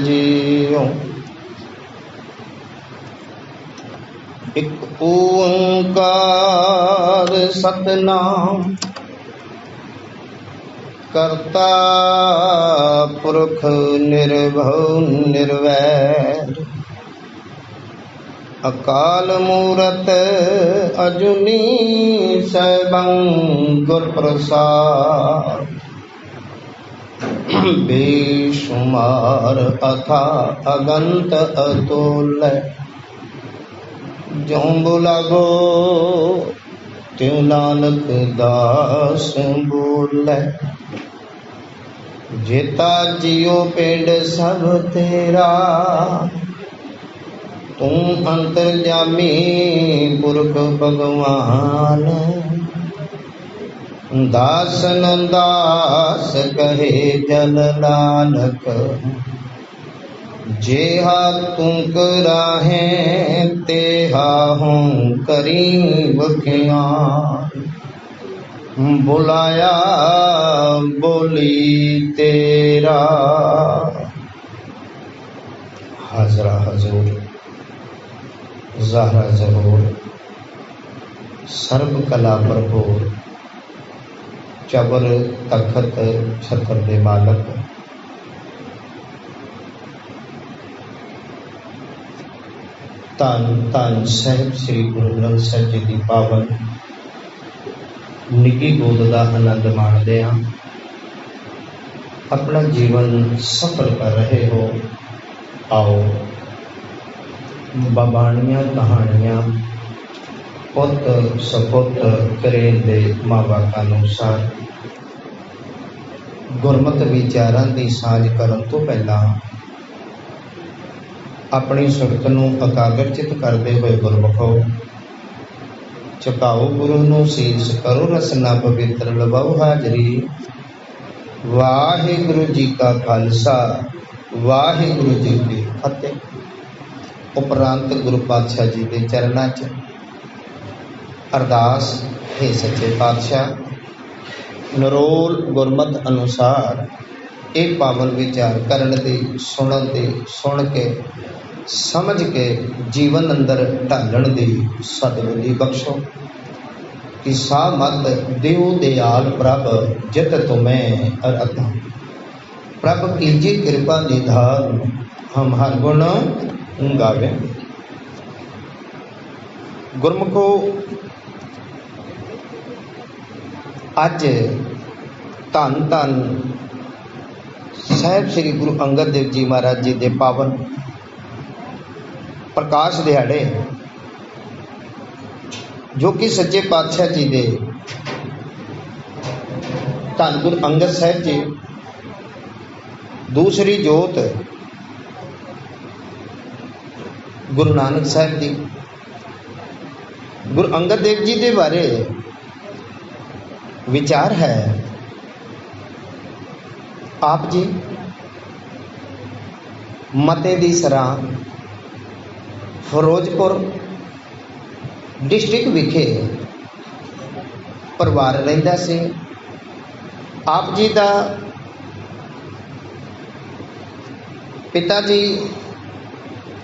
जीओ एक ओंकार सतनाम करता पुरख निर्भव निर्वैर अकाल मूरत अजुनी सैभं गुर प्रसाद बेशुमार अथा अगंत अतुल जो बुलागो त्यों नानक दास बोले जेता जियो पेड़ सब तेरा तू अंतर्जामी पुरख भगवान दासन दास कहे जन नानक जेहा तू कराहे तेहा हूँ करी बखियान बुलाया बोली तेरा। हाजरा हजूर ज़हरा ज़हूर सर्व कला भरपूर चबर तखत छतर दे मालक धन धन साहिब श्री गुरु ग्रंथ साहिब जी की पावन निकी गोद का आनंद माणदे हैं। अपना जीवन सफल कर रहे हो, आओ बाबाणियां कहानियां पुत सपुत करें दे माँ बाप अनुसार गुरमत विचारां की साझ करन तो पहला अपनी सुरत नूं एकाग्रचित करते हुए गुरमुखो झुकाओ गुरु नूं सीस करो रसना पवित्र लवाओ हाजरी। वाहिगुरु जी का खालसा वाहिगुरु जी की फतेह। उपरांत गुरु पातशाह जी के चरणों च अरदास है सच्चे पातशाह नरोल गुरमत अनुसार एक पावन विचार करन दी सुनन दी सुन के समझ के जीवन अंदर ढालण दी सदबुद्धि बख्शो कि सा मत देव दयाल प्रभ जित तुम्हें अरता प्रभ कीजिए कृपा निधान हम हर गुण गावे। गुरमुखो अज धन धन साहिब श्री गुरु अंगद देव जी महाराज जी के पावन प्रकाश दिहाड़े जो कि सच्चे पातशाह जी दे धन गुरु अंगद साहिब जी दूसरी जोत गुरु नानक साहिब जी गुरु अंगद देव जी के बारे विचार है। आप जी मते दी सरां फिरोजपुर डिस्ट्रिक्ट विखे परिवार रहिंदा सी। आप जी का पिता जी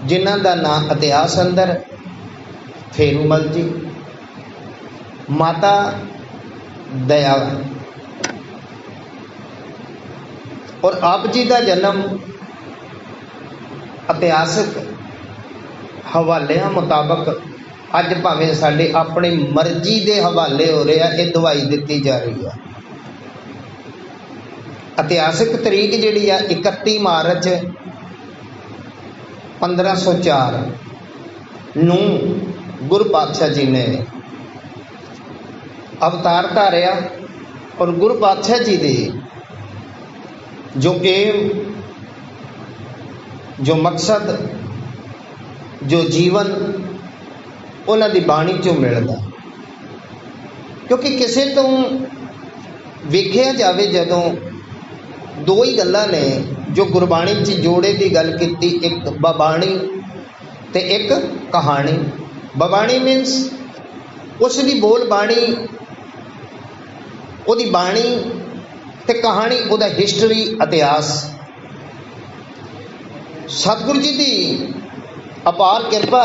जिन्हां दा नाम इतिहास अंदर फेरूमल जी, माता दया और आप जी का जन्म इतिहासक हवालियां मुताबक अज भावें साडे अपनी मर्जी के हवाले हो रहे हैं, ये दवाई दी जा रही है। इतिहासक तरीक जिहड़ी आ 31 मार्च 1504 नूं गुरु पातशाह जी ने अवतार धारिया और गुरु पातशाह जी दे जो एम जो मकसद जो जीवन उन्हां दी बाणी चों मिलदा। क्योंकि किसी तो वेखिया जावे जदों दो ही गल्लां ने जो गुरबाणी च जोड़े की गल की, एक बबाणी ते एक कहानी। बबाणी मीनस उसकी बोल बाणी उहदी बाणी ते कहानी उहदा हिस्टरी इतिहास। सतगुरु जी की अपार किरपा,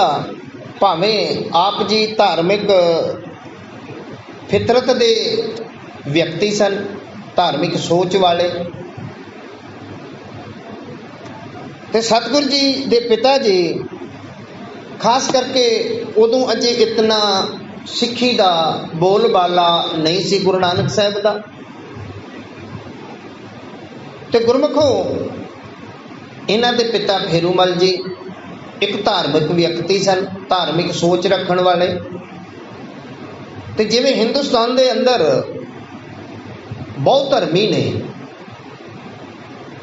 भावें आप जी धार्मिक फितरत दे व्यक्ति सन, धार्मिक सोच वाले, ते सतगुरु जी दे पिता जी खास करके उदों अजे इतना सिक्खी का बोलबाला नहीं सी गुरु नानक साहब का। ते गुरमुखो इन्हां दे पिता फेरूमल जी एक धार्मिक व्यक्ति सन, धार्मिक सोच रखण वाले। ते जिवें हिंदुस्तान दे अंदर बहुत धर्मी ने,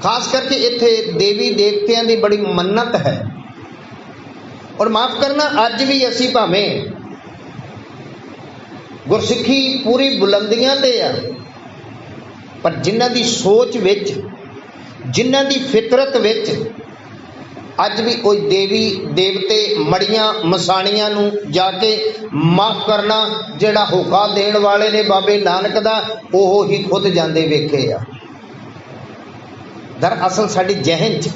खास करके इत्थे देवी देवतियां दी बड़ी मन्नत है। और माफ करना, अज भी असी भावें गुरसिੱਖੀ पूरी बुलंदियां ते आ, पर जिन्हां दी सोच विच, जिन्हां दी फितरत विच अज भी कोई देवी देवते मड़ियां मसाणियां नूं जाके माफ करना जिहड़ा होका देण वाले ने बाबे नानक दा, ओह ही खुद जांदे वेखे आ। दरअसल साडी जहन च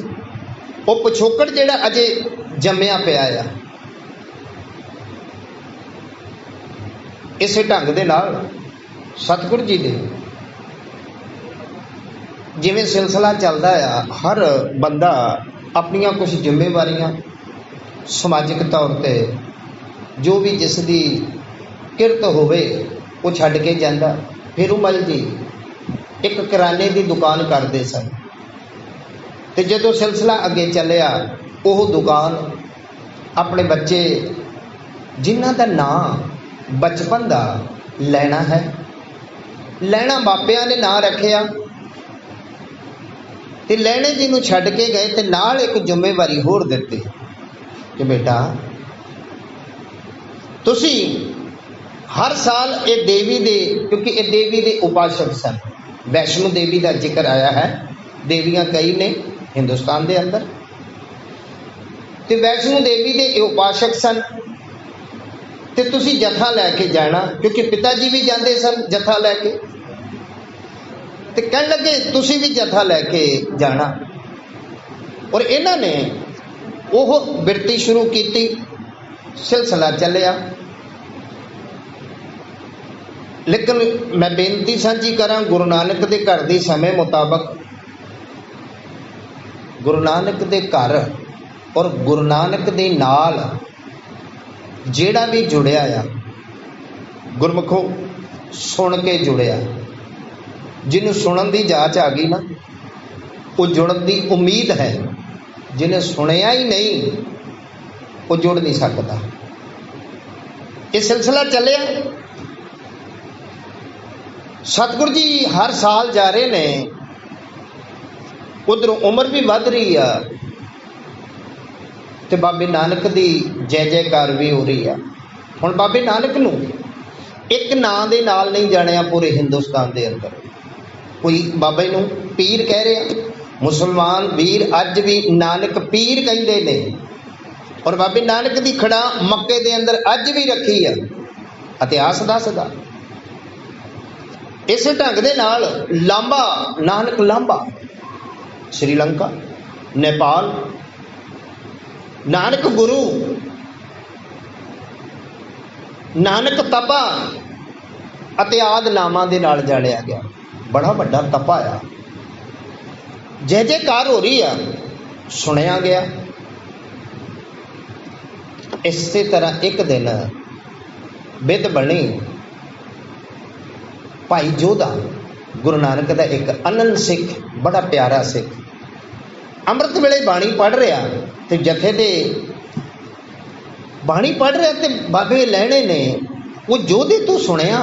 वो पिछोकड़ जिहड़ा अजे जम्मिया पिया आ। इस ढंग दे नाल सतगुरु जी दे जिवें सिलसिला चलदा आ, हर बंदा अपनियां कुछ जिम्मेवारियां समाजिक तौर पे जो भी जिसकी किरत होवे वो छड्ड के जांदा। फेरूमल जी एक किराने की दुकान करते सन, ते जदों सिलसिला अगे चलिया, वो दुकान अपने बच्चे जिन्हां दा नाम बचपन का लैना है, लैना मापिया ने नाम रखिया, ते लैने जी नूं छड्ड के गए, ते नाल एक जिम्मेवारी होर दित्ती कि बेटा तुसी हर साल ये देवी दे, क्योंकि ये देवी दे उपासक सन, वैष्णो देवी का जिक्र आया है, देवियां कई ने हिंदुस्तान के अंदर, ते वैष्णो देवी दे उपासक सन, ते तुसी जथा लैके जाना, क्योंकि पिता जी भी जाते सन जथा लैके, ते कहन लगे तुसी भी जथा लैके जाना। और इन्हां ने ओह बिरती शुरू की, सिलसिला चलिया। लेकिन मैं बेनती सांझी करा, गुरु नानक दे घर दी समय मुताबक, गुरु नानक दे घर और गुरु नानक दे नाल जेड़ा भी जुड़िया आ, गुरमुखो सुन के जुड़िया। जिन्हों सुनन की जांच आ गई ना, वो जुड़न की उम्मीद है। जिन्हें सुनिया ही नहीं वो जुड़ नहीं सकता। ये सिलसिला चलिया। सतगुरु जी हर साल जा रहे ने, उधरों उम्र भी वध रही है, ते बाबे नानक की जय जयकार भी हो रही है। हुण बाबे नानक नूं एक नां दे नाल नहीं जाणिया पूरे हिंदुस्तान के अंदर। कोई बाबे नूं पीर कह रहे, मुसलमान वीर अज भी नानक पीर कहंदे ने, और बाबे नानक की खड़ा मक्के दे अंदर अज भी रखी है, इतिहास दसदा। इस ढंग दे नाल लांबा, नानक लांबा, श्रीलंका, नेपाल, नानक गुरु, नानक तपा अते आदि नामां दे नाल जाणिया गया। बड़ा वड्डा तपा आ, जय जयकार हो रही है, सुनिया गया। इसी तरह एक दिन बिद बनी, भाई जोधा गुरु नानक का एक अनंत सिख, बड़ा प्यारा सिख, अमृत वेले बाणी पढ़ रहा, तो जथे दे बाणी पढ़ रहा, तो बाबे लैने ने वो जोधे तो सुनिया,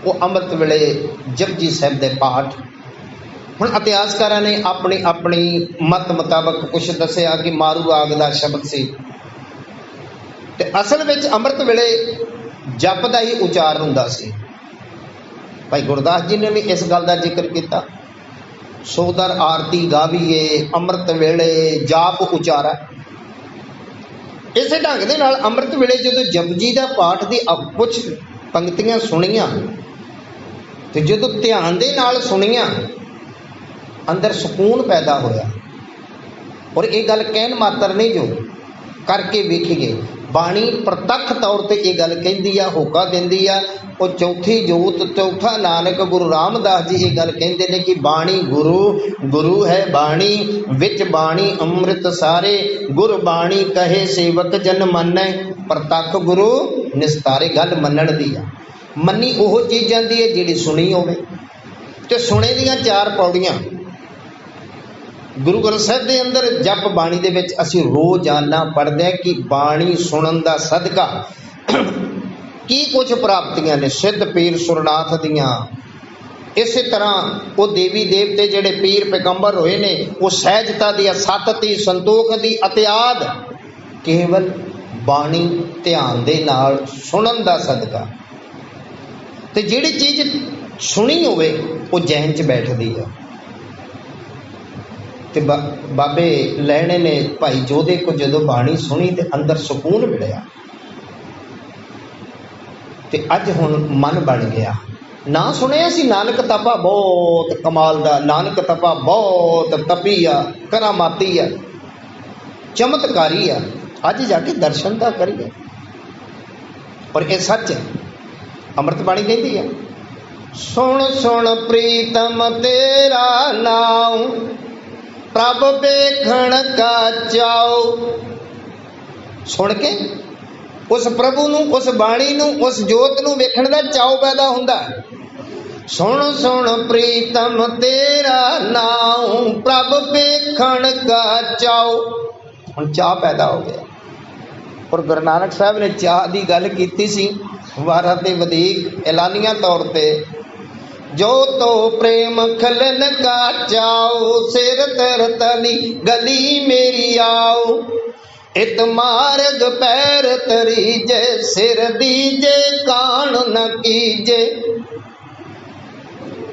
वो अमृत वेले जपजी साहब के पाठ। हुण इतिहासकारां ने अपनी अपनी मत मुताबक कुछ दसिया कि मारू आग का शब्द सी, ते असल में अमृत वेले जप का ही उचार हुंदा सी। भाई गुरदास जी ने भी इस गल का जिक्र किया, सोदर आरती गावीए अमृत वेले जाप उचारा। इस ढंग के नाल अमृत वेले जो जपजी का पाठ की कुछ पंक्तियां सुनिया, तो जो ध्यान के नाल सुनिया, अंदर सुकून पैदा होया। और ये गल कहन मात्र नहीं जो करके वेखीए। बाणी प्रतख तौर पर यह गल कहती है, होका देंदी आ। और चौथी जोत चौथा नानक गुरु रामदास जी ये गल कहते हैं कि बाणी गुरु, गुरु है बाणी, विच बाणी अमृत सारे, गुर बाणी कहे सेवक जन मानै, प्रतख गुरु निस्तारे। गल मनण दी आ, मनी ओह चीज़ जाती है जिहड़ी सुनी होवे। ते सुने दियां 4 पौड़ियां गुरु ग्रंथ साहिब के अंदर जप बाणी दे विच असीं रोजाना पढ़ते हैं कि बाणी सुनन दा सदका की कुछ प्राप्तियां ने। सिद्ध पीर सुरनाथ दियां, इस तरह वो देवी देवते जिहड़े पीर पैगंबर होए ने, वो सहजता दी, सतती, संतोख दी अत्याद केवल बाणी ध्यान दे नाल सुनन दा सदका। ते जिहड़ी चीज़ सुनी होवे वो जहन च बैठदी है। ते बाबे लैणे ने भाई जोधे को जदों बाणी सुनी ते अंदर सुकून मिलिया। ते अज हुण मन बन गया। ना सुनिया सी नानक तपा बहुत कमाल दा, नानक तपा बहुत तपी आ, करामाती आ, चमत्कारी आ। अज जाके दर्शन दा करिए। और ये सच है, अमृत बाणी कहती है, सुन सुन प्रीतम तेरा नाम, प्रभ वेखण का चाओ। सुन के उस प्रभु नूं, उस बाणी नूं, उस जोत नूं वेखण दा चाओ पैदा हुंदा। सुन सुन प्रीतम तेरा नाम, प्रभ वेखण का चाओ। हुण चाह पैदा हो गया। और गुरु नानक साहब ने चाह की गल की सी वारा ते वधीक ऐलानिया तौर पे, जो तो प्रेम खलन का चाओ, सिर तर तली गली मेरी आओ, इत मार्ग पैर तरीजे, सिर दीजे कान न कीजे।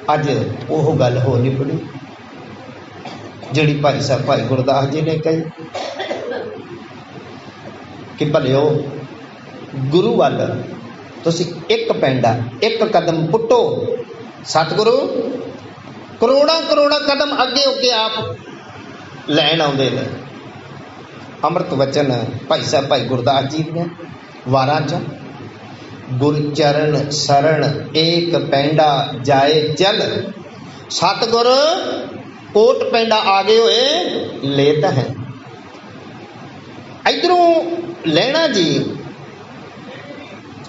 अज वो गल हो नहीं पड़ी जिहड़ी भाई साहब भाई गुरदास जी ने कही कि भलिओ गुरु वाल तुसी एक पैंडा एक कदम पुट्टो, सतगुरु करोड़ा करोड़ा कदम अगे होके आप लैन आउंदे ने। अमृत वचन भाई साहब भाई गुरदास जी ने वारां च, गुरचरण शरण एक पैंडा जाए चल, सतगुर कोट पैंडा आगे होए लेत है। इधरों लैना जी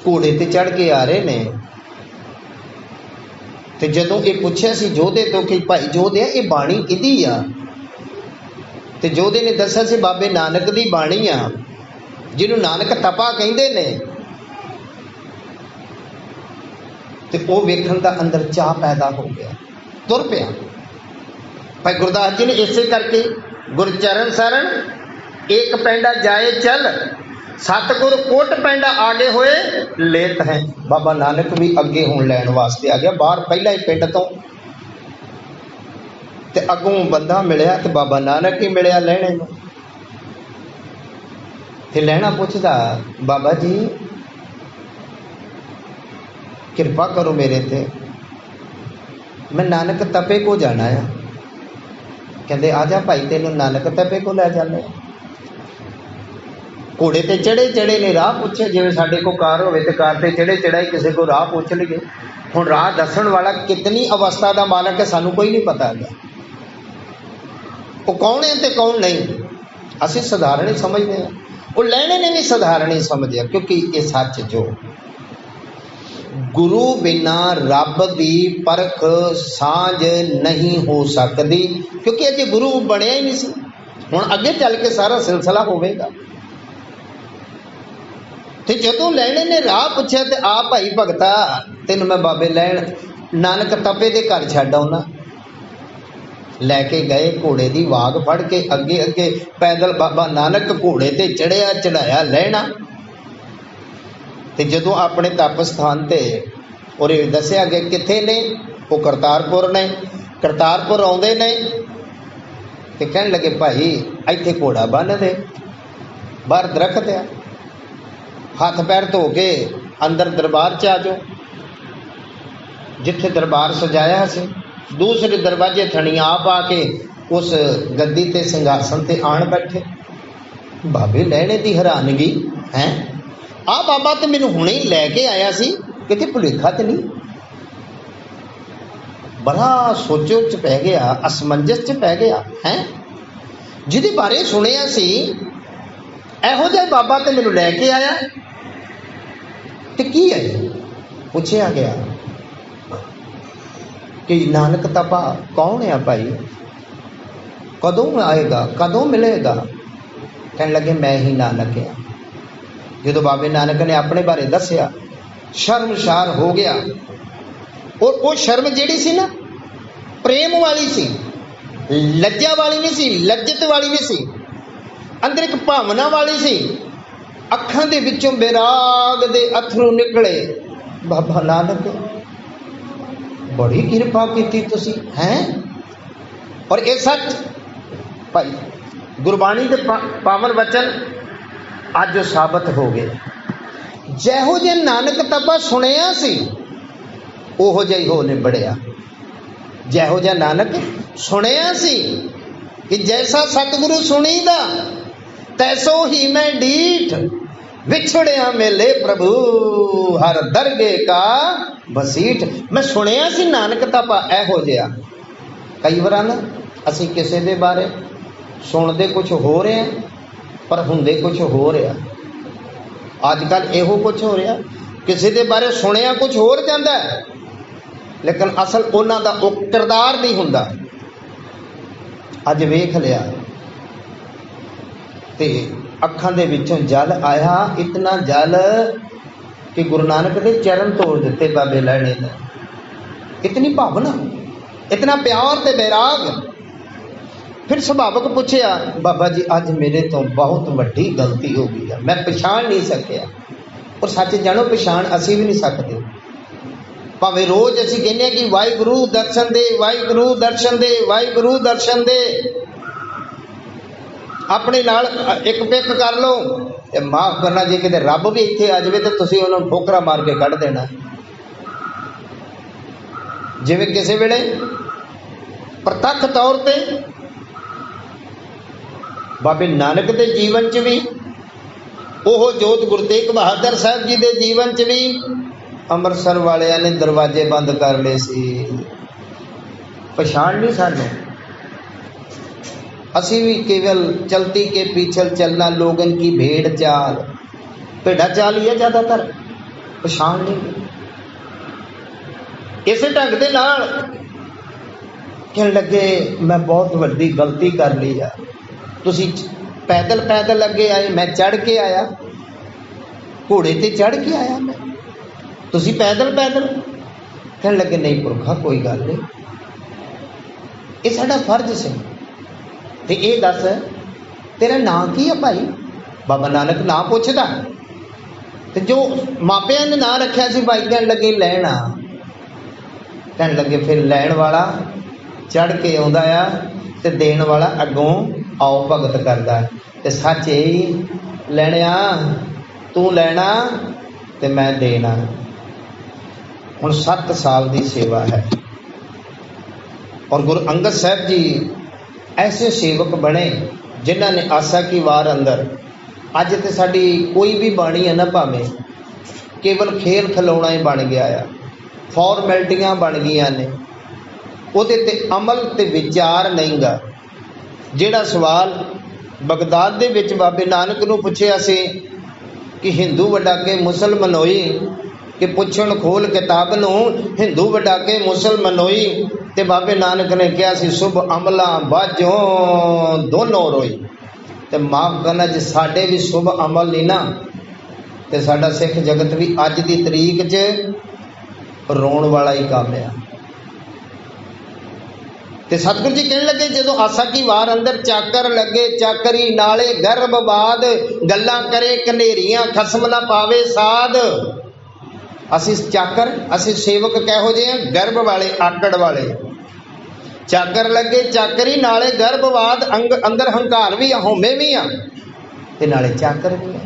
घोड़े ते चढ़ के आ रहे ने। ते जदों ये पूछया सी जोधे तो कि भाई जोधे ये बाणी किहदी आ, ते जोधे ने दस्सिया सी बाबे नानक दी बाणी आ, जिन्हों नानक तपा कहंदे ने। ते वो वेखण दा अंदर चाह पैदा हो गया, तुर पिया। भाई गुरदास जी ने इसे करके गुरचरण शरण एक पैंडा जाए चल, सतगुर कोट पैंडा आगे होए लेत है। बाबा नानक भी अगे होण लैण वास्ते आ गया, बाहर पहला ही पिंड तो ते अगों बंदा मिलिया ते बाबा नानक ही मिलिया लैणे नूं। ते लैणा पुछदा, बाबा जी कृपा करो मेरे ते, मैं नानक तपे को जाना है। कहते आ जा भाई तेनों नानक तपे को लै जाने। घोड़े ते चढ़े चढ़े ने राह पूछे, जिवें साडे को कार होवे ते कार ते चढ़े चढ़ाई किसी को राह पूछ लईए। हुण राह दस्सण वाला कितनी अवस्था का मालक है सानू कोई नहीं पता है, वो कौन है ते कौन नहीं। असीं सधारण ही समझते हैं, वो लैणे ने भी सधारण ही समझिया, क्योंकि ये सच जो गुरु बिना रब की परख सांझ नहीं हो सकती, क्योंकि अजे गुरु बनया ही नहीं सी। हुण अगे चल के सारा सिलसिला होवेगा। ते जदों लैणे ने राह पूछया ते आ भाई भगता तेन मैं बाबे लैण नानक तपे दे घर छड्ड आउणा। लैके गए घोड़े की वाग फड़ के अगे अगे पैदल बाबा नानक घोड़े ते चढ़िया चढ़ाया लैना। ते जदों अपने तप स्थान ते और दस्या गया कित्थे ने, वो करतारपुर ने। करतारपुर आउंदे ने ते कहण लगे भाई इत्थे घोड़ा बन दे, बाहर दरख्त है, हाथ पैर धो के अंदर दरबार च आ जाओ, जिथे दरबार सजाया से। दूसरे दरवाजे थणी आप आके उस गद्दी ते सिंघासन ते आण बैठे। बाबे लहणे की हैरानगी है, आ बाबा तो मैनू हुणे ही लैके आया सी, किते भुलेखा तो नहीं। बड़ा सोचो च पै गया, असमंजस च पै गया है। जिहदे बारे सुनिया सी इहो जिहा बाबा तो मैनू लैके आया, तो की है पूछया गया कि नानक तपा कौन है भाई, कदों आएगा, कदों मिलेगा। कहने लगे मैं ही नानक है। जो बाबे नानक ने अपने बारे दसिया, शर्मसार हो गया। और वो शर्म जिहड़ी सी ना प्रेम वाली सी, लज्जा वाली नहीं सी, लज्जत वाली नहीं सी, अंदर एक भावना वाली सी। अखां दे विचों बैराग दे अथरू निकले। बाबा नानक बड़ी किरपा कीती तुसी हैं। और ये सच भाई गुरबाणी के पावन वचन अज साबित हो गए। जैहो जे नानक तपा सुनिया सी ओहो जिहा ही हो निबड़िया। जैहो जिहा नानक सुनिया सी कि जैसा सतगुरु सुनीदा तैसो ही मैं डीठ, विछड़िया मेले प्रभु हर दरगे का बसीठ। मैं सुनिया सी नानक तपा इहो जिहा। कई बार ना असी किसी के बारे सुनते कुछ हो रहे हैं पर हुंदे कुछ हो रहा। अजकल इहो कुछ हो रहा, किसी के बारे सुनिया कुछ होर जाता है लेकिन असल उन्हां दा वो किरदार नहीं हुंदा। अज वेख लिया ते अखां दे विचों जल आया, इतना जल कि गुरु नानक दे चरण तोड़ दिते बाबे लहणे ने। इतनी भावना, इतना प्यार ते बैराग। फिर सुभावक पूछया बाबा जी अज मेरे तो बहुत वड्डी गलती हो गई है, मैं पछाण नहीं सकिया। और सच जानो पछाण असी भी नहीं सकते। भावें रोज असी कहने कि वाहिगुरू दर्शन दे, वाहिगुरू दर्शन दे, वाहिगुरू दर्शन दे। अपने नाल एक पिक कर लो, माफ करना जे किते रब भी इत्थे आ जावे तो तुसीं उहनूं ठोकरा मार के कढ़ देना। जिवें किसी वेले प्रतख तौर पे बाबे नानक के जीवन च भी ओह जोत गुरु तेग बहादुर साहब जी के जीवन च भी अमृतसर वालिया ने दरवाजे बंद कर ले सी। पछाण नहीं सानू, असी भी केवल चलती के पीछे चलना, लोगन की भेड़ चाल, भेड़ा चाल ही है ज्यादातर, पछाण नहीं। इस ढंग दे नाल कहने लगे मैं बहुत वड्डी गलती कर ली है। तुसी पैदल पैदल अगे आए, मैं चढ़ के आया, घोड़े ते चढ़ के आया मैं, तुसी पैदल पैदल। कहने लगे नहीं पुरखा कोई गल नहीं, ये साडा फर्ज से। ते ये दस तेरा नां की है भाई? बाबा नानक नां पुछदा। ते जो मापिया ने नां रखिया सी भाई, कहने लगे लैणा। कहने लगे फिर लैण वाला चढ़ के आउंदा आ ते देण वाला अगों आओ भगत करदा है। ते सच यही लैणिया तू लैना ते मैं देना। हुण 7 साल की सेवा है और गुरु अंगद साहब जी ऐसे सेवक बने जिन्हों ने आसा की वार अंदर अज तो साडी कोई भी बाणी है ना, भावें केवल खेल खिलौना ही बन गया आ, फॉर्मैलिटियां बन गई ने, उहदे ते अमल ते विचार नहीं गा। जिहड़ा सवाल बगदाद दे विच बाबे नानक नूं पुछिया सी कि हिंदू वड्डा के मुसलमानोई, कि पुछण खोल किताब नूं हिंदू वड्डा के मुसलमानोई, ते बाबे नानक ने कहा सी शुभ अमला बाजों दोनों रोई। ते माफ करना जे साडे भी शुभ अमल नहीं ना ते साडा सिख जगत भी अज दी तरीक च रोण वाला ही काम है। ते सतगुरु जी कहने लगे जदों आसा की वार अंदर चाकर लगे, चाकरी नाले गर्भवाद, गल्लां करे कनेरियां खसम ना पावे साध। असी चाकर, असी सेवक कहो जे गर्भ वाले, आकड़ वाले। चाकर लगे चाकरी नाले गर्भवाद, अंग अंदर हंकार भी आ, होमे भी आ ते नाले चाकर भी आ।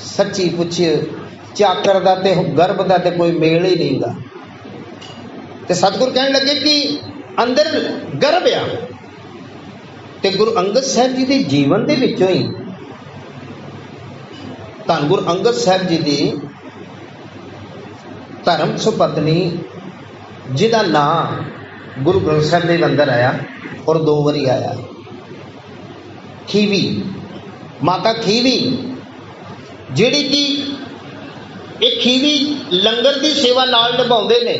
सच्ची पुछिए चाकर दा ते गर्भ दा ते कोई मेल ही नहीं गा। ते सतगुरु कहने लगे कि अंदर गर्भ आ ਤੇ ਗੁਰੂ ਅੰਗਦ ਸਾਹਿਬ ਜੀ ਦੇ ਜੀਵਨ ਦੇ ਵਿੱਚੋਂ ਹੀ ਧੰਨ ਗੁਰੂ ਅੰਗਦ ਸਾਹਿਬ ਜੀ ਦੀ ਧਰਮ ਸੁਪਤਨੀ, ਜਿਹਦਾ ਨਾਂ ਗੁਰੂ ਗ੍ਰੰਥ ਸਾਹਿਬ ਦੇ ਅੰਦਰ ਆਇਆ ਔਰ 2 ਵਾਰੀ ਆਇਆ, ਖੀਵੀ, ਮਾਤਾ ਖੀਵੀ, ਜਿਹੜੀ ਕਿ ਇਹ ਖੀਵੀ ਲੰਗਰ ਦੀ ਸੇਵਾ ਨਾਲ ਨਿਭਾਉਂਦੇ ਨੇ।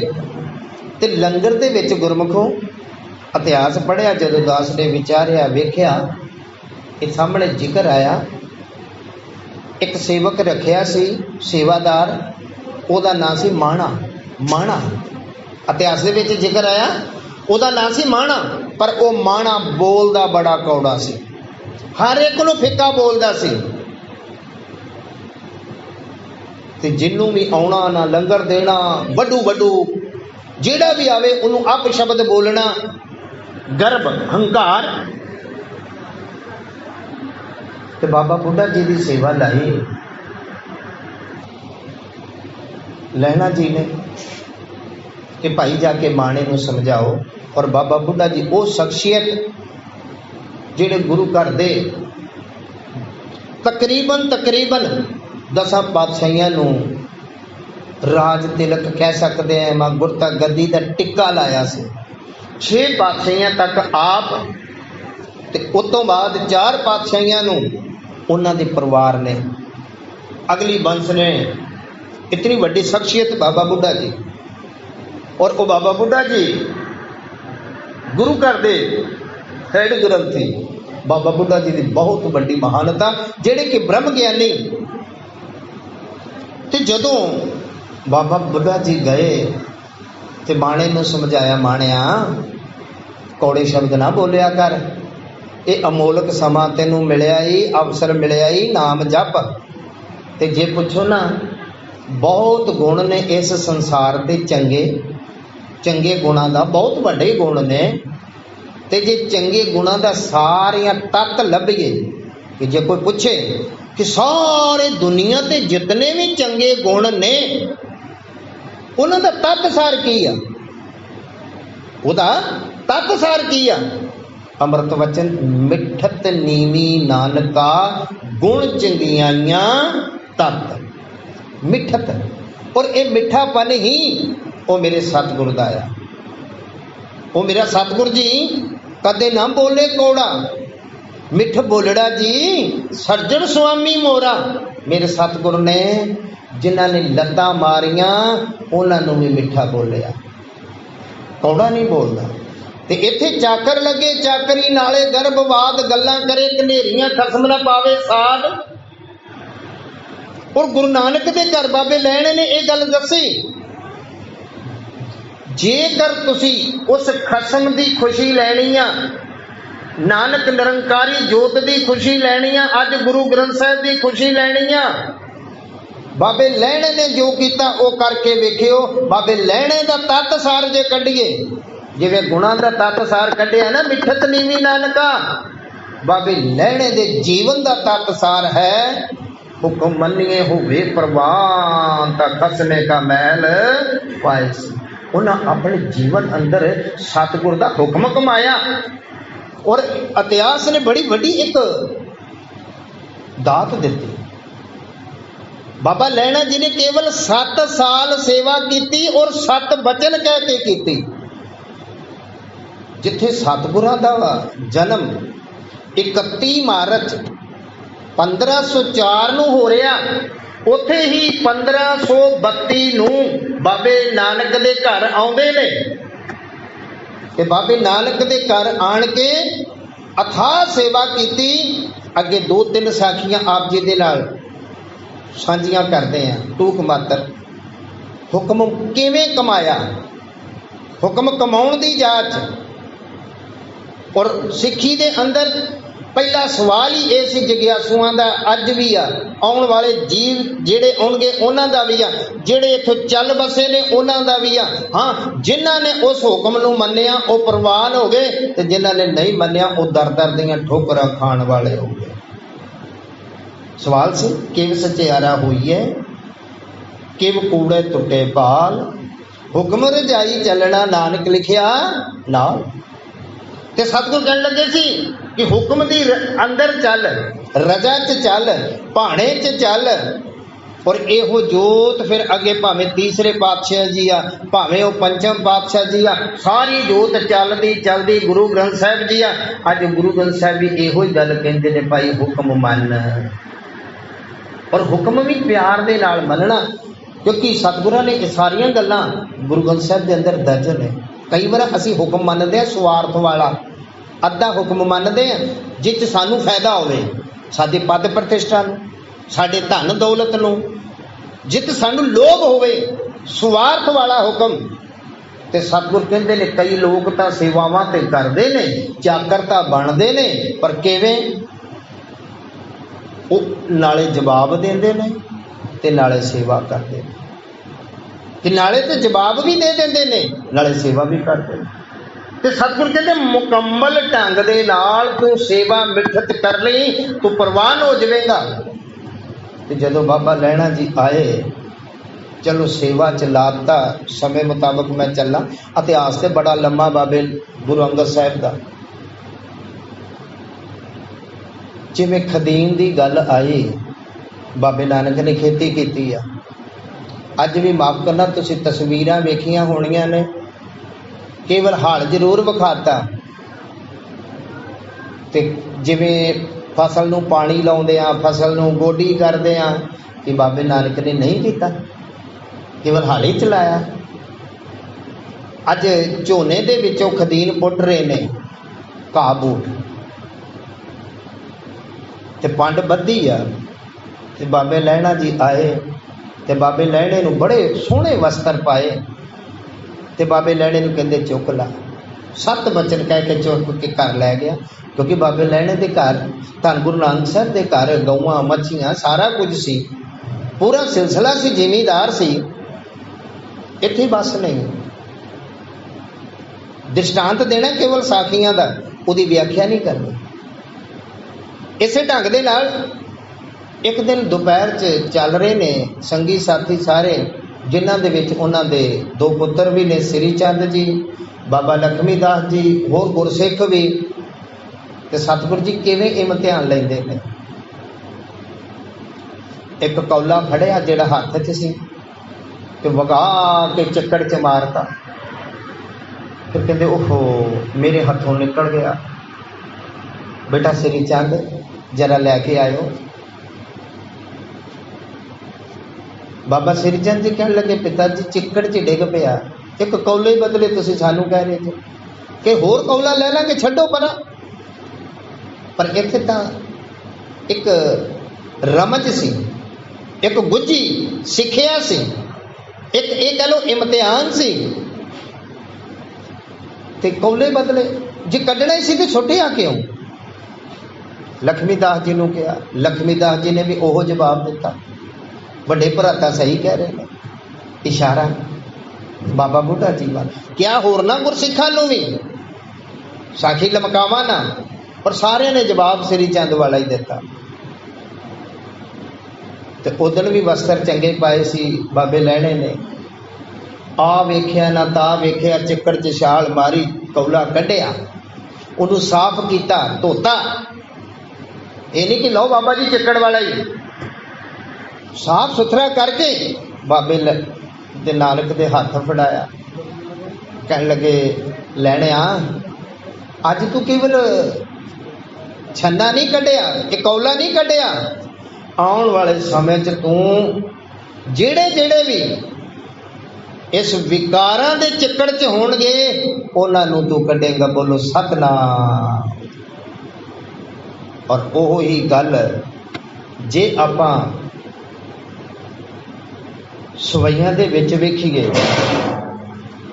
ਤੇ ਲੰਗਰ ਦੇ ਵਿੱਚ ਗੁਰਮੁਖੋ ਇਤਿਹਾਸ ਪੜ੍ਹਿਆ, ਜਦੋਂ ਦਾਸ ਨੇ ਵਿਚਾਰਿਆ, ਵੇਖਿਆ ਇਹ ਸਾਹਮਣੇ ਜ਼ਿਕਰ ਆਇਆ, ਇੱਕ ਸੇਵਕ ਰੱਖਿਆ ਸੀ, ਸੇਵਾਦਾਰ, ਉਹਦਾ ਨਾਂ ਸੀ ਮਾਣਾ। ਮਾਣਾ ਇਤਿਹਾਸ ਦੇ ਵਿੱਚ ਜ਼ਿਕਰ ਆਇਆ, ਉਹਦਾ ਨਾਂ ਸੀ ਮਾਣਾ। ਪਰ ਉਹ ਮਾਣਾ ਬੋਲਦਾ ਬੜਾ ਕੌੜਾ ਸੀ, ਹਰ ਇੱਕ ਨੂੰ ਫਿੱਕਾ ਬੋਲਦਾ ਸੀ। ਤੇ ਜਿਹਨੂੰ ਵੀ ਆਉਣਾ ਨਾ ਲੰਗਰ ਦੇਣਾ, ਵੱਡੂ ਵੱਡੂ ਜਿਹੜਾ ਵੀ ਆਵੇ ਉਹਨੂੰ ਅਪ ਸ਼ਬਦ ਬੋਲਣਾ, ਗਰਭ, ਹੰਕਾਰ। ਤੇ ਬਾਬਾ ਬੁੱਢਾ ਜੀ ਦੀ ਸੇਵਾ ਲਾਈ ਲਹਿਣਾ ਜੀ ਨੇ ਕਿ ਭਾਈ ਜਾ ਕੇ ਮਾਣੇ ਨੂੰ ਸਮਝਾਓ। ਔਰ ਬਾਬਾ ਬੁੱਢਾ ਜੀ ਉਹ ਸ਼ਖਸੀਅਤ ਜਿਹੜੇ ਗੁਰੂ ਘਰ ਦੇ ਤਕਰੀਬਨ 10 ਪਾਤਸ਼ਾਹੀਆਂ ਨੂੰ ਰਾਜ ਤਿਲਕ ਕਹਿ ਸਕਦੇ ਹਾਂ, ਮਾਂ ਗੁਰਤਾ ਗੱਦੀ ਦਾ ਟਿੱਕਾ ਲਾਇਆ ਸੀ। 6 ਪਾਤਸ਼ਾਹੀਆਂ ਤੱਕ ਆਪ, ਤੇ ਉਸ ਤੋਂ ਬਾਅਦ 4 ਪਾਤਸ਼ਾਹੀਆਂ ਨੂੰ ਉਹਨਾਂ ਦੇ ਪਰਿਵਾਰ ਨੇ, ਅਗਲੀ ਬੰਸ ਨੇ। ਇਤਨੀ ਵੱਡੀ ਸ਼ਖਸੀਅਤ ਬਾਬਾ ਬੁੱਢਾ ਜੀ। ਔਰ ਉਹ ਬਾਬਾ ਬੁੱਢਾ ਜੀ ਗੁਰੂ ਘਰ ਦੇ ਹੈਡ ਗ੍ਰੰਥੀ, ਬਾਬਾ ਬੁੱਢਾ ਜੀ ਦੀ ਬਹੁਤ ਵੱਡੀ ਮਹਾਨਤਾ, ਜਿਹੜੇ ਕਿ ਬ੍ਰਹਮ ਗਿਆਨੀ। ਤੇ ਜਦੋਂ ਬਾਬਾ ਬੁੱਢਾ ਜੀ ਗਏ ਤੇ ਮਾਣੇ ਨੂੰ ਸਮਝਾਇਆ, ਮਾਣਿਆ ਕੌੜੇ ਸ਼ਬਦ ਨਾ ਬੋਲਿਆ ਕਰ, ਇਹ ਅਮੋਲਕ ਸਮਾਂ ਤੈਨੂੰ ਮਿਲਿਆ ਹੀ, ਅਵਸਰ ਮਿਲਿਆ ਹੀ, ਨਾਮ ਜਪ। ਤੇ ਜੇ ਪੁੱਛੋ ਨਾ, ਬਹੁਤ ਗੁਣ ਨੇ ਇਸ ਸੰਸਾਰ ਦੇ, ਚੰਗੇ ਗੁਣਾਂ ਦਾ ਬਹੁਤ ਵੱਡੇ ਗੁਣ ਨੇ। ਤੇ ਜੇ ਚੰਗੇ ਗੁਣਾਂ ਦਾ ਸਾਰੀਆਂ ਤੱਤ ਲੱਭੀਏ, ਕਿ ਜੇ ਕੋਈ ਪੁੱਛੇ ਕਿ ਸਾਰੇ ਦੁਨੀਆ ਤੇ ਜਿਤਨੇ ਵੀ ਚੰਗੇ ਗੁਣ ਨੇ, ਉਹਨਾਂ ਦਾ ਤੱਤ ਸਾਰ ਕੀ ਆ, ਉਹਦਾ ਤੱਤ ਸਾਰ ਕੀ ਆ? ਅੰਮ੍ਰਿਤ ਵਚਨ, ਮਿੱਠਤ ਨੀਵੀ ਨਾਨਕਾ, ਗੁਣ ਚੰਗਿਆਈਆਂ ਤੱਤ। ਮਿੱਠਤ, ਔਰ ਇਹ ਮਿੱਠਾਪਨ ਹੀ ਉਹ ਮੇਰੇ ਸਤਿਗੁਰ ਦਾ ਆ। ਉਹ ਮੇਰਾ ਸਤਿਗੁਰ ਜੀ ਕਦੇ ਨਾ ਬੋਲੇ ਕੌੜਾ, ਮਿੱਠ ਬੋਲੜਾ ਜੀ ਸਰਜਣ ਸੁਆਮੀ ਮੋਰਾ। ਮੇਰੇ ਸਤਿਗੁਰ ਨੇ ਜਿਨ੍ਹਾਂ ਨੇ ਲੱਤਾਂ ਮਾਰੀਆਂ ਉਹਨਾਂ ਨੂੰ ਵੀ ਮਿੱਠਾ ਬੋਲਿਆ, ਕੌੜਾ ਨਹੀਂ ਬੋਲਦਾ। ਤੇ ਇੱਥੇ ਚਾਕਰ ਲੱਗੇ, ਚਾਕਰੀ ਨਾਲੇ ਗਰਭਵਾਦ, ਗੱਲਾਂ ਕਰੇ ਕਨੇਰੀਆਂ, ਖਸਮ ਨਾ ਪਾਵੇ ਸਾਧ। ਔਰ ਗੁਰੂ ਨਾਨਕ ਦੇ ਘਰ ਬਾਬੇ ਲੈਣੇ ਨੇ ਇਹ ਗੱਲ ਦੱਸੀ, ਜੇਕਰ ਤੁਸੀਂ ਉਸ ਖਸਮ ਦੀ ਖੁਸ਼ੀ ਲੈਣੀ ਆ, ਨਾਨਕ ਨਿਰੰਕਾਰੀ ਜੋਤ ਦੀ ਖੁਸ਼ੀ ਲੈਣੀ ਆ, ਅੱਜ ਗੁਰੂ ਗ੍ਰੰਥ ਸਾਹਿਬ ਦੀ ਖੁਸ਼ੀ ਲੈਣੀ ਆ, ਬਾਬੇ ਲਹਿਣੇ ਨੇ ਜੋ ਕੀਤਾ ਉਹ ਕਰਕੇ ਵੇਖਿਓ। ਬਾਬੇ ਲਹਿਣੇ ਦਾ ਤੱਤ ਸਾਰ ਜੇ ਕੱਢੀਏ, ਜਿਵੇਂ ਗੁਣਾਂ ਦਾ ਤੱਤ ਸਾਰ ਕੱਢਿਆ ਨਾ, ਮਿੱਠਤ ਨੀਵੀਂ ਨਾਨਕਾ, ਬਾਬੇ ਲਹਿਣੇ ਦੇ ਜੀਵਨ ਦਾ ਤੱਤ ਸਾਰ ਹੈ, ਹੁਕਮ ਮੰਨੀਏ ਹੋਵੇ ਪ੍ਰਵਾਨ ਤਾਂ ਖਸਮੇ ਕਾ ਮਹਿਲ ਪਾਏ ਸੀ। ਉਹਨਾਂ ਆਪਣੇ ਜੀਵਨ ਅੰਦਰ ਸਤਿਗੁਰ ਦਾ ਹੁਕਮ ਕਮਾਇਆ। ਔਰ ਇਤਿਹਾਸ ਨੇ ਬੜੀ ਵੱਡੀ ਇੱਕ ਦਾਤ ਦਿੱਤੀ। ਬਾਬਾ ਲਹਿਣਾ ਜੀ ਨੇ ਕੇਵਲ 7 ਸਾਲ ਸੇਵਾ ਕੀਤੀ ਔਰ 7 ਬਚਨ ਕਹਿ ਕੇ ਕੀਤੀ। ਜਿੱਥੇ ਸਤਿਗੁਰਾਂ ਦਾ ਜਨਮ 31 ਮਾਰਚ 1504 ਨੂੰ ਹੋ ਰਿਹਾ, ਉੱਥੇ ਹੀ 1532 ਨੂੰ ਬਾਬੇ ਨਾਨਕ ਦੇ ਘਰ ਆਉਂਦੇ ਨੇ। ਤੇ ਬਾਬੇ ਨਾਨਕ ਦੇ ਘਰ ਆਣ ਕੇ ਅਥਾਹ ਸੇਵਾ ਕੀਤੀ। ਅੱਗੇ 2-3 ਸਾਖੀਆਂ ਆਪ ਜੀ ਦੇ ਨਾਲ ਸਾਂਝੀਆਂ ਕਰਦੇ ਆ, ਟੂਕ ਮਾਤਰ। ਹੁਕਮ ਕਿਵੇਂ ਕਮਾਇਆ, ਹੁਕਮ ਕਮਾਉਣ ਦੀ ਜਾਂਚ। ਔਰ ਸਿੱਖੀ ਦੇ ਅੰਦਰ ਪਹਿਲਾ ਸਵਾਲ ਹੀ ਇਹ ਸੀ ਜਗਿਆਸੂਆਂ ਦਾ, ਅੱਜ ਵੀ ਆ, ਆਉਣ ਵਾਲੇ ਜੀਵ ਜਿਹੜੇ ਆਉਣਗੇ ਉਹਨਾਂ ਦਾ ਵੀ ਆ, ਜਿਹੜੇ ਇੱਥੋਂ ਚੱਲ ਬਸੇ ਨੇ ਉਹਨਾਂ ਦਾ ਵੀ ਆ। ਹਾਂ, ਜਿਨ੍ਹਾਂ ਨੇ ਉਸ ਹੁਕਮ ਨੂੰ ਮੰਨਿਆ ਉਹ ਪ੍ਰਵਾਨ ਹੋ ਗਏ, ਤੇ ਜਿਨ੍ਹਾਂ ਨੇ ਨਹੀਂ ਮੰਨਿਆ ਉਹ ਦਰ ਦੀਆਂ ਠੋਕਰਾਂ ਖਾਣ ਵਾਲੇ ਹੋ ਗਏ। ਸਵਾਲ ਸੀ, ਕਿਵ ਸਚਿਆਰਾ ਹੋਈ ਹੈ, ਕਿਵ ਕੂੜੇ ਟੁੱਟੇ ਬਾਲ, ਹੁਕਮ ਰਜਾਈ ਚੱਲਣਾ ਨਾਨਕ ਲਿਖਿਆ ਨਾਲ। ਤੇ ਸਤਿਗੁਰ ਕਹਿਣ ਲੱਗੇ ਸੀ कि हुक्म दी अंदर चल, रजा च चल, भाणे च चल। और इहो जोत फिर अगे भावें तीसरे पातशाह जी आ, भावें वो पंचम पातशाह जी आ, सारी जोत चलदी चलदी गुरु ग्रंथ साहिब जी आ। अज गुरु ग्रंथ साहिब भी इहो ही गल कहंदे ने, भाई हुक्म मन। और हुक्म भी प्यार दे नाल मनना, क्योंकि सतगुरां ने सारियां गल्लां गुरु ग्रंथ साहिब के अंदर दर्ज ने। कई बार असीं हुक्म मनदे आ स्वार्थ वाला, अद्धा हुक्म मनदे आ जिस सानू फायदा होवे, साडी पद प्रतिष्ठा नूं, साडे धन दौलत नूं, जित सानू लोभ होवे, स्वार्थ वाला हुक्म। ते सतगुर कहंदे ने कई लोग तां सेवावां ते करदे ने, चाकर तां बनदे ने, पर किवें? ਉਹ नाले जवाब देंदे ने ते नाले सेवा करते ने, कि नाले तो जवाब भी दे देंदे ने, नाले सेवा भी करते ने। ते सतगुर कहते मुकम्मल ढंग दे नाल तू सेवा मिठत कर लई, तू प्रवान हो जाएगा। ते जदों बाबा लैणा जी आए, चलो सेवा च लाता, समय मुताबक मैं चला। इतिहास ते बड़ा लम्मा बाबे गुरु अंगद साहिब दा, जिवें खदीम दी गल आई, बाबे नानक ने खेती की आ। अज भी माफ करना, तुसीं तस्वीरां वेखियां होणियां ने, केवल हाल जरूर विखाता। ते जिवें फसल नूं पानी लाउंदे आ, फसल नूं गोडी करदे आ, कि बाबे नानक ने नहीं कीता, केवल हाल ही चलाया। अज झोने दे विचों खदीन पुट रहे ने, घाह बूट ते पंड बद्धी आ। ते बाबे लैणा जी आए, ते बाबे लैणे नूं बड़े सोहणे वस्त्र पाए, ते बाबे लैणे नूं कहंदे चुक ला। 7 बचन कह के चुक के घर लै गया, क्योंकि बाबे लैणे दे घर धन गुरु नानक साहिब दे घर गऊआं मच्छियां सारा कुछ सी, पूरा सिलसिला सी, जिमीदार सी। इत्थे बस नहीं, दृष्टांत देना केवल साखियां दा, उहदी व्याख्या नहीं करनी। इसे ढंग दे नाल एक दिन दोपहर च चल रहे ने संगी साथी सारे, जिन्हां दे विच उन्हां दे 2 पुत्र भी ने, श्री चंद जी, बाबा लक्ष्मी दास जी, होर गुरसिख भी। ते सतगुर जी किवें इम्तिहान लैंदे ने। एक कौला फड़िया जिहड़ा हत्थ च सी, ते वगा के चक्कड़ च मारता। फिर कहंदे ओहो मेरे हथों निकल गया, बेटा श्री चंद जरा लैके आयो। बाबा श्री चंद जी कहने लगे, पिता जी चिक्कड़ च डिग पिया, एक कौले बदले तुसीं सानू कह रहे थे कि होर कौला ले लांगे, छड्डो परा। पर इत्थे तां एक रमज सी, एक गुझी सिੱਖਿਆ सी, एक ये कह लो इम्तिहान सी। ते कौले बदले जे कढ़ना ही सी ते छुट्टिया क्यों? लक्ष्मी दास जी ने कहा, लक्ष्मी दास जी ने भी ओहो जवाब दिता, बड़े भराता सही कह रहे हैं। इशारा बाबा बुढ़ा जी वाल, क्या होरना गुरसिखां नूं भी साखी लमकावा ना। और सारे ने जवाब श्री चंद वाला ही दिता। ते उदण भी वस्त्र चंगे पाए सी बाबे लैणे ने। आ वेख्या ना ता वेख्या, चिक्कड़ च छाल मारी, कौला कढ़िया, उन्होंने साफ किया, धोता। ये नहीं कि लो बाबा जी चिक्कड़ वाला ही, साफ सुथरा करके बाबे दे नानक दे हाथ फड़ाया। कहने लगे लैणे अज तू केवल छन्ना नहीं कढ़िया, एक कौला नहीं कढ़िया, आने वाले समय च तू जेड़े जेड़े भी इस विकारां दे चक्कर च होणगे उन्हां नूं तू कढ़ेगा। बोलो सतनाम। और ओह ही गल जे आपां सवैयां दे विच वेखीए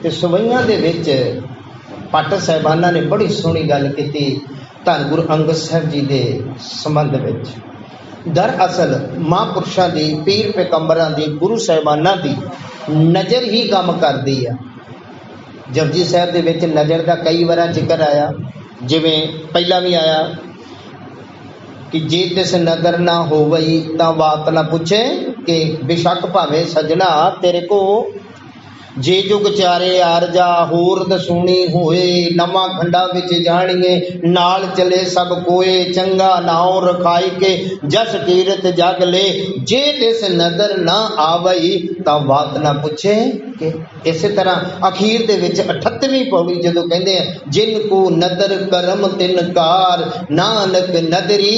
ते सवैयां दे विच पट साहिबाना ने बड़ी सोहनी गल कीती धन गुरु अंगद साहिब जी दे संबंध विच। दरअसल महापुरुषां दी, पीर पैगंबरां दी, गुरु साहिबाना दी नज़र ही काम करदी आ। जपजी साहिब दे विच नज़र दा कई बार जिक्र आया, जिवें पहला भी आया कि जे तिस नज़र ना होवई तां बात ना पूछे, कि बेशक भावें सजना तेरे को जे जुग चारे आरजा होर दसूनी होए, नवा खंडा विच जानिए नाल चले सब कोए, चंगा नाव रखाई के जस कीरत जग ले, जे तिस नदर ना आवई तां बात ना पुछे के। इसे तरह अखीर दे विच 38ਵੀਂ पौड़ी जदों कहंदे आ जिन को नदर करम तिन कार, नानक नदरी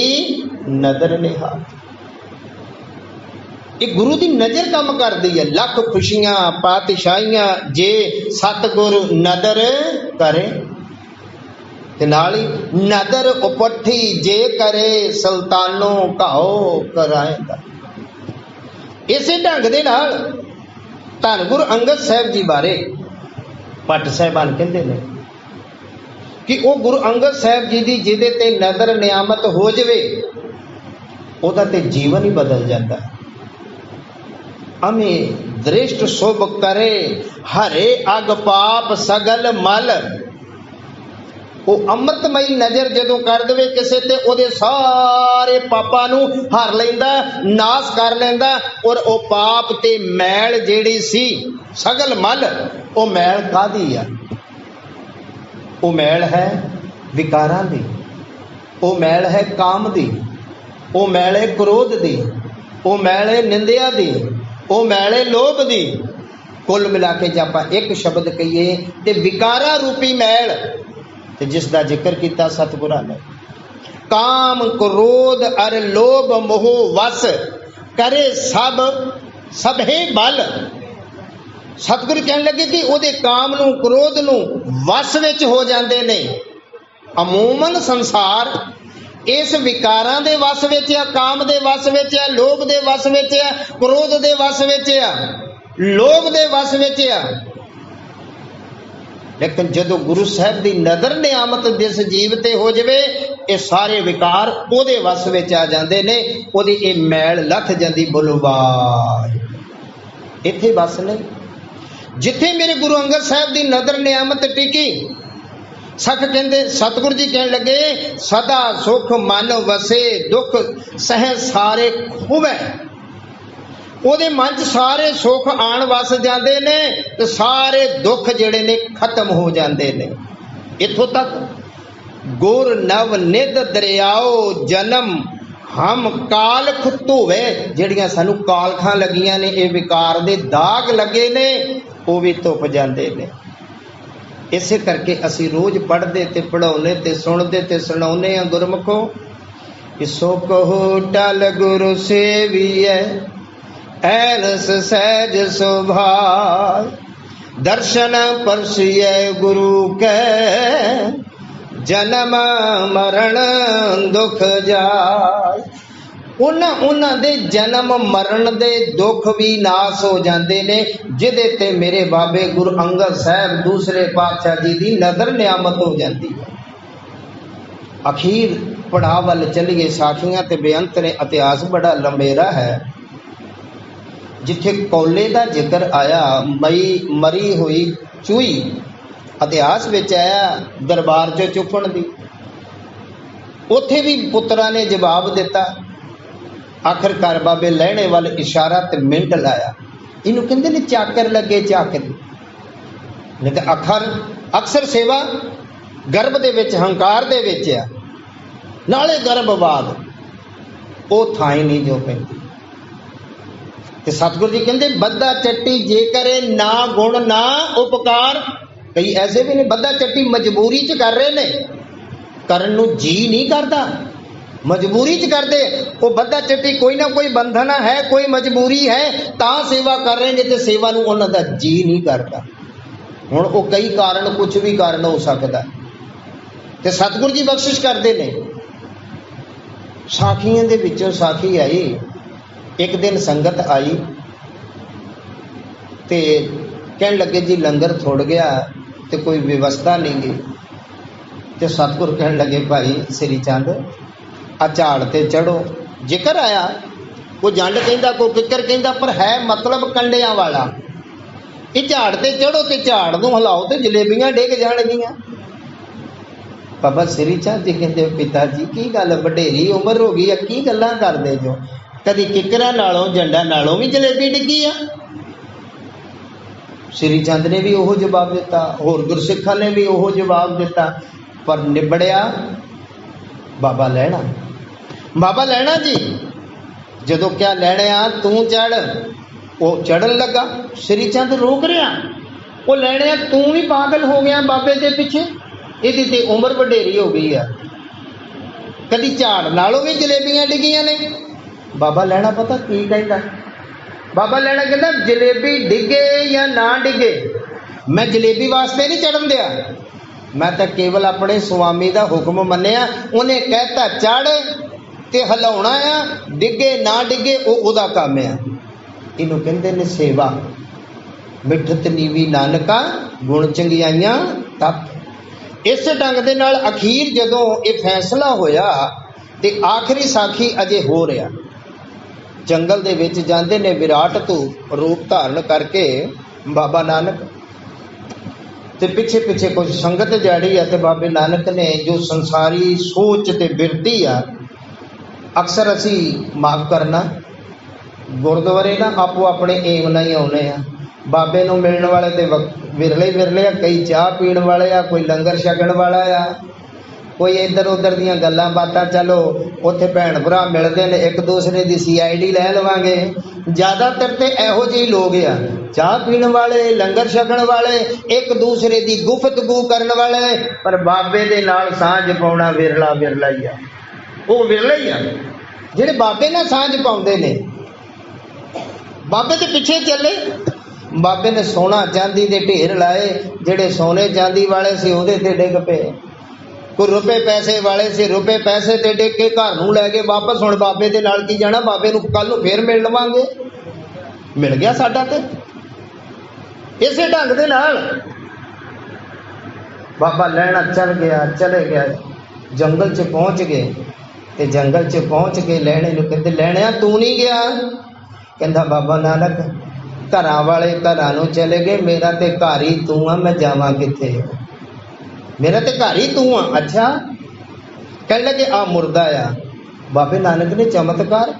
नदर निहार। ये गुरु की नज़र काम करती है। लख खुशियां पातशाहियां जे सतगुर नदर करे, ते नाल ही नदर उपठी जे करे, सुल्तानों घाओ कराएगा। इसे ढंग दे नाल धन गुरु अंगद साहब जी बारे भट्ट साहिबान कहते हैं कि वो गुरु अंगद साहब जी की जिहदे ते नदर नियामत हो जाए उहदा ते जीवन ही बदल जाता है। अमे दृष्ट शुभ करे हरे अग पाप सगल मल, वो अमृतमई नजर जदों कर दे किसे ते ओदे सारे पापां नूं हर लैंदा, नाश कर लैंदा, और वो पाप ते मैल जेड़ी सी सगल मल, वो मैल कादी आ? वो मैल है विकारां दी, वो मैल है काम दी, वो मैल है क्रोध दी, वो मैल है निंदिया दी, वो मैले लोभ दी। कुल मिला के जे आपां एक शब्द कहिए ते विकारा रूपी मैल, ते जिसका जिक्र किया सतगुरां ने, काम क्रोध अर लोभ मोह वस करे सब सबहे बल। सतगुरु कहने लगे कि ओदे काम नूं क्रोध नूं वस विच हो जांदे ने। अमूमन संसार इस विकारां दे वस विच आ, काम दे वस विच आ, लोभ दे वस विच आ, क्रोध दे वस विच आ, लोभ दे वस विच आ। लेकिन जदों गुरु साहब दी नज़र नियामत जिस जीव ते हो जावे, ये सारे विकार ओदे वस विच आ जांदे ने, ओदी ये मैल लथ जांदी। बुलवार इत्थे बस नहीं, जिथे मेरे गुरु अंगद साहब दी नज़र नियामत टिकी, सख कहते सतगुरु जी कहने लगे सदा सुख मन वसे, दुख सह सारे खुवे। ओदे मन च सारे सुख आन वस जाते ने, ते सारे दुख जिहड़े ने खत्म हो जाते ने। इत्थों तक गुर नव निध दरियाओ जन्म हम कालख धोवे, जिहड़ियां सानू कालखां लगियां ने, ये विकार दे दाग लगे ने, वो भी धुप जाते ने। इसे करके असी रोज पढ़ते ते पढ़ाने ते सुनते ते सुनाने आ गुरमुखो, सो कहो टल गुरु सेविए ऐनस सहज सुभाय, दर्शन परसिए गुरु के जन्म मरण दुख जाय। उन्हां दे जन्म मरण दे दुख भी नाश हो जाते ने, जिदे ते मेरे बाबे गुरु अंगद साहब दूसरे पातशाह जी की नज़र नियामत हो जाती है। अखीर पड़ाव वाल चलिए, साखियां ते बेअंत ने, इतिहास बड़ा लंबेरा है। जिथे कौले का जिक्र आया, मरी हुई चूही इतिहास विच आया दरबार चो चुकण दी, उथे भी पुत्रा ने जवाब दिता। आखिरकार बाबे लहणे वाल इशारा ते मिंट लाया, इनू कहंदे ने चाकर लगे चाकर। लेकिन अक्सर सेवा गर्भ दे विच हंकार दे विच आ, नाले गर्भवाद वो थाई नहीं जो पैंदी। ते सतगुरु जी कहंदे बद्दा चट्टी जे करे ना गुण ना उपकार। कई ऐसे भी ने बद्दा चट्टी मजबूरी च कर रहे ने, करन नू जी नहीं करता, मजबूरी च करते। वो बद्दा चट्टी कोई ना कोई बंधन है, कोई मजबूरी है, ता सेवा कर रहे हैं, तो सेवा नू उन्हां दा जी नहीं करता। हुण वो कई कारण, कुछ भी कारण हो सकता, ते सतगुरु जी बख्शिश करते ने। साखियां दे विचों साखी आई, एक दिन संगत आई ते कहन लगे जी लंगर थोड़ गया ते कोई व्यवस्था नहीं गई। ते सतगुरु कहन लगे भाई श्री चंद आ झाड़ ते चढ़ो। जिक्र आया कोई जंड कहंदा, कोई किकर कहंदा, पर है मतलब कंडियां वाला। ये झाड़ ते चढ़ो ते झाड़ नूं हिलाओ ते जलेबियां डिग जाणगियां। बाबा श्री चंद जी कहंदे पिता जी की गल वडेरी उम्र हो गई है, की गल्लां करदे जो, कदी किकरां नालों जंडां नालों भी जलेबी डिगी आ। श्री चंद ने भी ओहो जवाब दिता, होर गुरसिखां ने भी ओहो जवाब दिता, पर निबड़िया बाबा लैणा। बाबा लैणा जी जदों क्या लैणिया तू चढ़, वो चढ़न लगा, श्री चंद रोक रहा, वो लैणिया तू भी पागल हो गया बाबे के पिछे, इहदी ते उम्र वडेरी हो गई है, कदी झाड़ नालों भी जलेबियां डिगियां ने। बाबा लैणा पता की कहता, बाबा लैणा कहता जलेबी डिगे या ना डिगे मैं जलेबी वास्ते नहीं चढ़न दिया, मैं तो केवल अपने स्वामी का हुक्म मन्निया, उन्हें कहता चढ़ ते हिलाउणा आ, डिगे ना डिगे वो ओदा काम है। इनू कहते ने सेवा। मिठत नीवी नानका गुण चंगियाइयां तप। इस ढंग दे नाल अखीर जदों ये फैसला होया ते आखिरी साखी अजे हो रहा, जंगल दे विच जांदे ने विराट तू रूप धारण करके बाबा नानक, ते पिछे पिछे कुछ संगत जाड़ी है, ते बाबे नानक ने जो संसारी सोच ते बिरती आ, अक्सर असी माफ करना गुरुद्वारे ना आपो अपने एम नहीं आने आ, बाबे नूं मिलण वाले ते विरले विरले आ, कई चाह पीण वाले आ, कोई लंगर छकण वाला आ, कोई इधर उधर दियां गल्लां बातां, चलो उत्थे भैण भरा मिलदे ने एक दूसरे दी CID लै लवांगे, ज़्यादातर ते इहो ਜਿਹੇ लोग आ, चाह पीण वाले, लंगर छकण वाले, एक दूसरे दी गुफ्तगू करन वाले, पर बाबे दे नाल सांझ पाउणा विरला विरला ही आ। वो विरले ही आ जिहड़े बाबे नाल सांझ पाउंदे ने। बाबे दे पिछे चले, बाबे ने सोना चांदी दे ढेर लाए, जिहड़े सोने चांदी वाले सी उहदे ते डिग पे, कोई रुपए पैसे वाले से रुपए पैसे ते डिग के घर नूं लै गए वापस। हुण बाबे दे नाल की जाना, बाबे नूं कल नूं फेर मिल लवांगे, मिल गया साडा ते। इसे ढंग दे नाल बाबा लैणा चल गया, चले गया, जंगल च पहुंच गए, ते जंगल च पहुंच के लैणे नूं कहते लैणिया तू नहीं गया, कहंदा बाबा नानक घरां वाले घरां नूं चले गए, मेरा ते घर ही तू आ, मैं जावां किथे, मेरा ते घर ही तू आ। अच्छा कह लगे आ मुर्दा आ। बाबे नानक ने चमत्कार,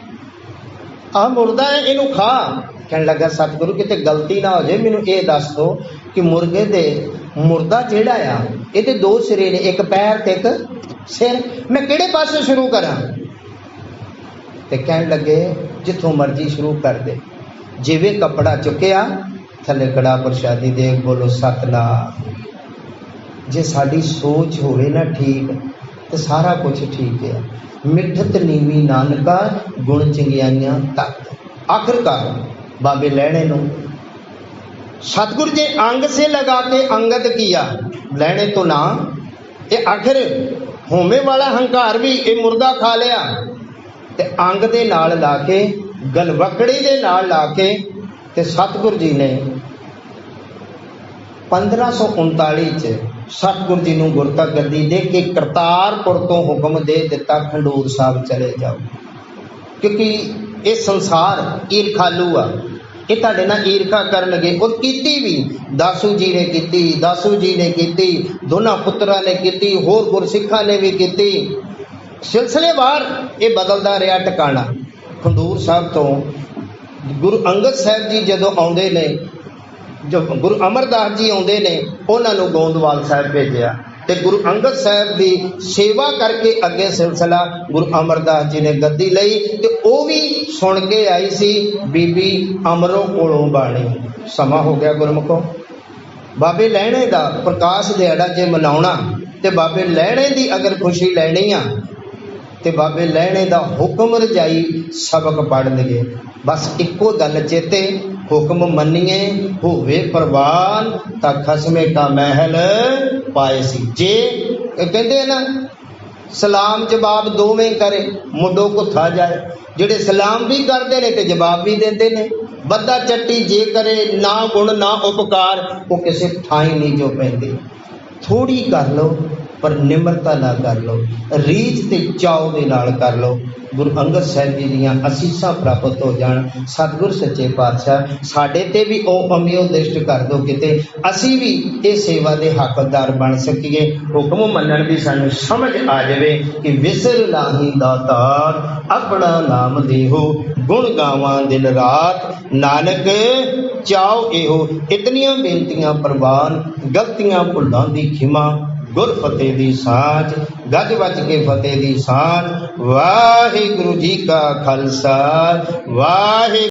आ मुर्दा है इनू खा। कह लगा सतगुरु किते गलती ना हो जाए, मैनू ये दस दो कि मुर्गे दे मुर्दा जेड़ा आ ये दो सिरे ने, एक पैर ते एक सिर, मैं किहड़े पासे शुरू करा? ते कह लगे जिथों मर्जी शुरू कर दे। जिवें कपड़ा चुकिया थले कड़ा प्रशादी दे, बोलो सतनाम। जे साड़ी सोच होवे ना ठीक तो सारा कुछ ठीक है। मिठत नीवी नानका गुण चंगियाइयां तक। आखिरकार बाबे लैणे नूं सतगुरु जी अंग से लगा के अंगद किया, लैणे तो ना ये आखिर होमे वाला हंकार भी ये मुर्दा खा लिया, ते अंग दे नाल ला के गलवकड़ी दे नाल ला के, ते सतगुरु जी ने 1539 च सतगुरु जी नूं गुरता गद्दी दे के करतारपुर तो हुक्म दे दिता खंडूर साहब चले जाओ, क्योंकि ये संसार ईरखालू आ, ये तुहाडे नाल ईरखा करनगे। और कीती भी दासू जी ने कीती, दासू जी ने कीती, दोनों पुत्रा ने कीती, होर गुरसिखां ने भी कीती, सिलसिलेवार ये बदलदा रहा ठिकाना। खंडूर साहब तो गुरु अंगद साहब जी जदों आउंदे ने, जो गुरु अमरदास जी आउंदे ने, उन्होंने गोंदवाल साहब भेजा, ते गुरु अंगद साहब की सेवा करके अगे सिलसिला गुरु अमरदास जी ने गद्दी लई, ते वो भी सुन के आई सी बीबी अमरों कोलों बाणी। समा हो गया गुरमुखो, बाबे लैणे दा प्रकाश दिहाड़ा जे मनाउणा, ते बाबे लैणे दी अगर खुशी लैनी आ ते बाबे लैणे दा हुक्म रजाई सबक पढ़नगे। बस इक्को गल चेते, हुक्म मन्निए होवे प्रवान ता खसमे का महल पाए सी। जे कहते ना सलाम जवाब दोवें करे मुंडो कुथा जाए, जेड़े सलाम भी करते ने ते जवाब भी देते ने। बद्दा चट्टी जे करे ना गुण ना उपकार, वो किसी थाई नहीं जो पैंदे। थोड़ी कर लो पर निमरता ना कर लो, रीझ ते चाव दे नाल कर लो। गुरु अंगद साहिब जी दीयां असीसां प्राप्त हो जाण। सतगुर सच्चे पातशाह साडे ते भी ओ अमियो दृष्ट कर दो, किते असी भी इस सेवा दे हकदार बन सकीए। हुक्म मनण दी सानू समझ आ जावे कि विसर नाही दातार अपना नाम देहो, गुण गावां दिन रात नानक चाओ एहो। इतनियां बेनतियां प्रवान, गलतियां भुल्लां दी खिमा, गुर फतेह दी सांझ, गज वज के फतेह दी सांझ। वाहिगुरु जी का खालसा, वाहिगुरु।